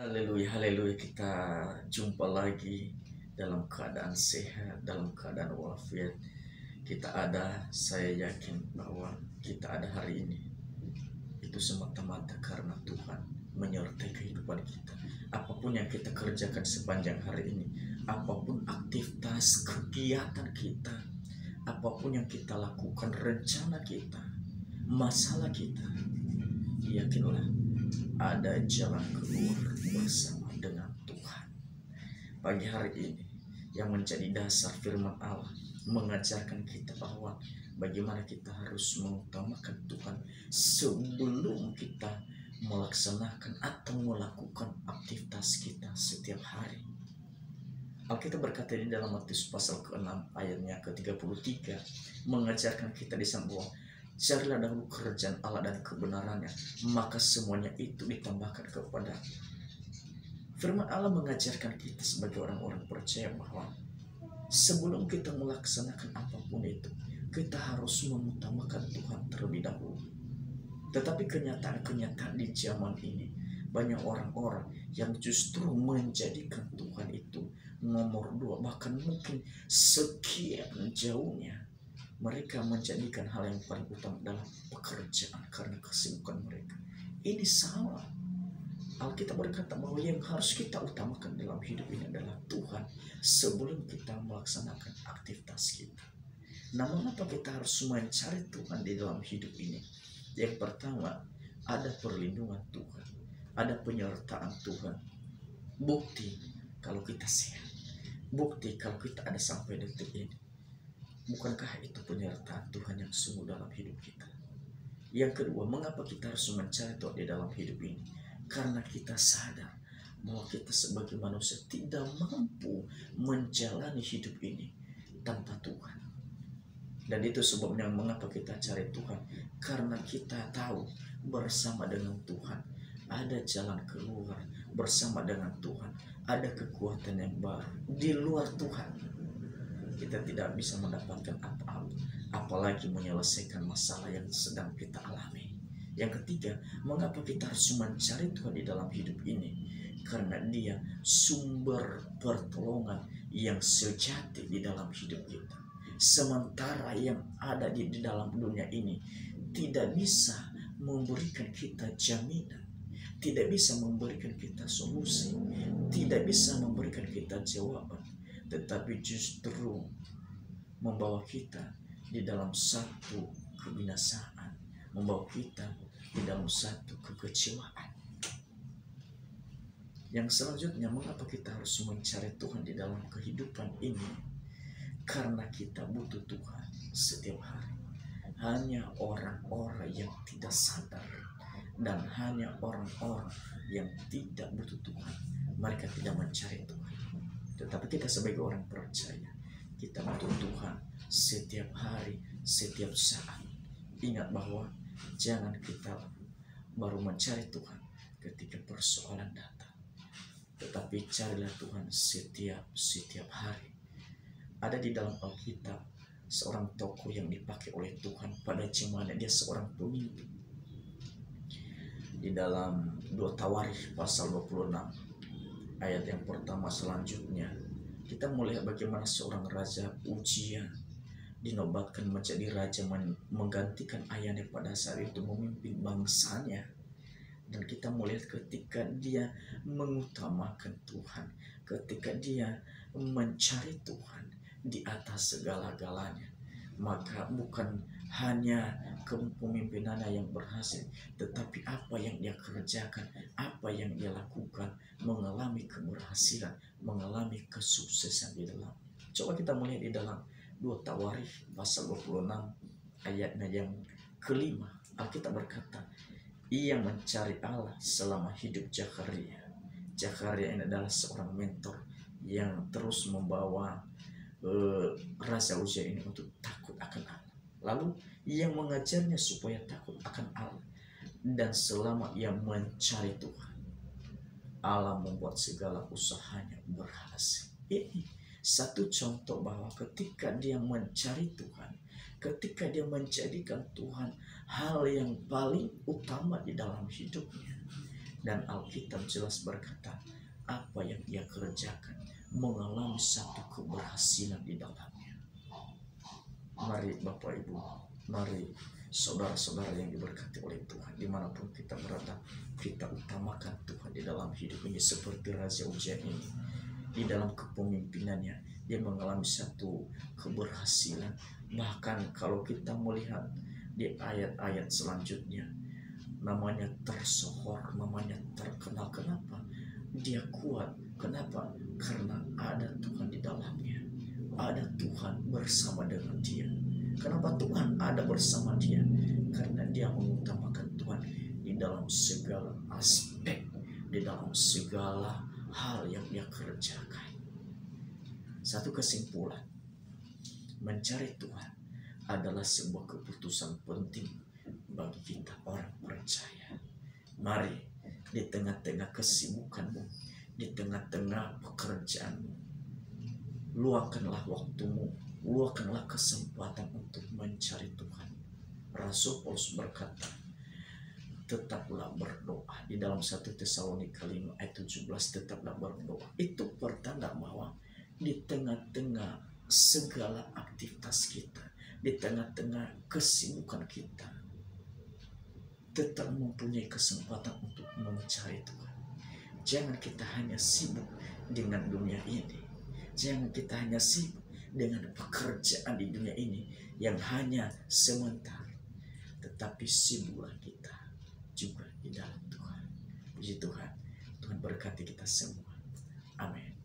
Haleluya, haleluya. Kita jumpa lagi dalam keadaan sehat, dalam keadaan walafiat. Kita ada, saya yakin bahwa kita ada hari ini. Itu semata-mata karena Tuhan menyertai kehidupan kita. Apapun yang kita kerjakan sepanjang hari ini, apapun aktivitas kegiatan kita, apapun yang kita lakukan, rencana kita, masalah kita, yakinlah ada jalan keluar bersama dengan Tuhan. Pagi hari ini yang menjadi dasar firman Allah mengajarkan kita bahwa bagaimana kita harus mengutamakan Tuhan sebelum kita melaksanakan atau melakukan aktivitas kita setiap hari. Alkitab berkata di dalam Matius pasal ke-6 ayatnya ke-33 mengajarkan kita di sana bahwa carilah dahulu kerajaan Allah dan kebenarannya, maka semuanya itu ditambahkan kepada. Firman Allah mengajarkan kita sebagai orang-orang percaya bahwa sebelum kita melaksanakan apapun itu, kita harus mengutamakan Tuhan terlebih dahulu. Tetapi kenyataan-kenyataan di zaman ini, banyak orang-orang yang justru menjadikan Tuhan itu nomor 2, bahkan mungkin sekian jauhnya. Mereka menjadikan hal yang paling utama dalam pekerjaan karena kesibukan mereka. Ini salah. Alkitab berkata bahwa yang harus kita utamakan dalam hidup ini adalah Tuhan sebelum kita melaksanakan aktivitas kita. Nah, mengapa kita harus mencari Tuhan di dalam hidup ini? Yang pertama, ada perlindungan Tuhan, ada penyertaan Tuhan. Bukti kalau kita sehat, bukti kalau kita ada sampai detik ini. Bukankah itu penyertaan Tuhan yang sungguh dalam hidup kita? Yang kedua, mengapa kita harus mencari Tuhan di dalam hidup ini? Karena kita sadar bahwa kita sebagai manusia tidak mampu menjalani hidup ini tanpa Tuhan. Dan itu sebabnya mengapa kita cari Tuhan. Karena kita tahu bersama dengan Tuhan ada jalan keluar. Bersama dengan Tuhan ada kekuatan yang baru. Di luar Tuhan kita tidak bisa mendapatkan apa-apa, apalagi menyelesaikan masalah yang sedang kita alami. Yang ketiga, mengapa kita harus mencari Tuhan di dalam hidup ini? Karena Dia sumber pertolongan yang sejati di dalam hidup kita. Sementara yang ada di dalam dunia ini tidak bisa memberikan kita jaminan, tidak bisa memberikan kita solusi, tidak bisa memberikan kita jawaban, tetapi justru membawa kita di dalam satu kebinasaan, membawa kita di dalam satu kekecewaan. Yang selanjutnya, mengapa kita harus mencari Tuhan di dalam kehidupan ini? Karena kita butuh Tuhan setiap hari. Hanya orang-orang yang tidak sadar dan hanya orang-orang yang tidak butuh Tuhan, mereka tidak mencari Tuhan. Tetapi kita sebagai orang percaya, kita butuh Tuhan setiap hari, setiap saat. Ingat bahwa jangan kita baru mencari Tuhan ketika persoalan datang, tetapi carilah Tuhan setiap hari. Ada di dalam Alkitab seorang tokoh yang dipakai oleh Tuhan pada zamannya dia seorang pemimpin. Di dalam 2 Tawarikh pasal 26 ayat yang pertama selanjutnya, kita melihat bagaimana seorang raja Uzia dinobatkan menjadi raja menggantikan ayahnya pada saat itu memimpin bangsanya. Dan kita melihat ketika dia mengutamakan Tuhan, ketika dia mencari Tuhan di atas segala-galanya, maka bukan hanya kepemimpinannya yang berhasil, tetapi apa yang dia kerjakan, apa yang dia lakukan mengalami keberhasilan, mengalami kesuksesan di dalam. Coba kita melihat di dalam 2 Tawarikh pasal 26 ayatnya yang kelima. Alkitab berkata, ia mencari Allah selama hidup Zakaria. Zakaria ini adalah seorang mentor yang terus membawa Raja Uzia ini untuk takut akan Allah. Lalu ia mengajarnya supaya takut akan Allah. Dan selama ia mencari Tuhan, Allah membuat segala usahanya berhasil. Ini satu contoh bahwa ketika dia mencari Tuhan, ketika dia menjadikan Tuhan hal yang paling utama di dalam hidupnya, Dan Alkitab jelas berkata, apa yang ia kerjakan mengalami satu keberhasilan di dalamnya. Mari Bapak Ibu, mari saudara-saudara yang diberkati oleh Tuhan, dimanapun kita berada, kita utamakan Tuhan di dalam hidup ini. Seperti Raja Uzia ini, di dalam kepemimpinannya dia mengalami satu keberhasilan. Bahkan kalau kita melihat di ayat-ayat selanjutnya, namanya tersohor, namanya terkenal. Kenapa? Dia kuat. Kenapa? Karena ada Tuhan di dalamnya. Ada Tuhan bersama dengan dia. Kenapa Tuhan ada bersama dia? Karena dia mengutamakan Tuhan di dalam segala aspek, di dalam segala hal yang dia kerjakan. Satu kesimpulan, mencari Tuhan adalah sebuah keputusan penting bagi kita orang percaya. Mari, di tengah-tengah kesibukanmu, di tengah-tengah pekerjaanmu, luangkanlah waktumu, luangkanlah kesempatan untuk mencari Tuhan. Rasul Paulus berkata, tetaplah berdoa. Di dalam 1 Tesalonika 5 ayat 17, tetaplah berdoa. Itu pertanda bahwa di tengah-tengah segala aktivitas kita, di tengah-tengah kesibukan kita, tetap mempunyai kesempatan untuk mencari Tuhan. Jangan kita hanya sibuk dengan dunia ini. Jangan kita hanya sibuk dengan pekerjaan di dunia ini yang hanya sementara. Tetapi sibuklah kita juga di dalam Tuhan. Puji Tuhan. Tuhan berkati kita semua. Amin.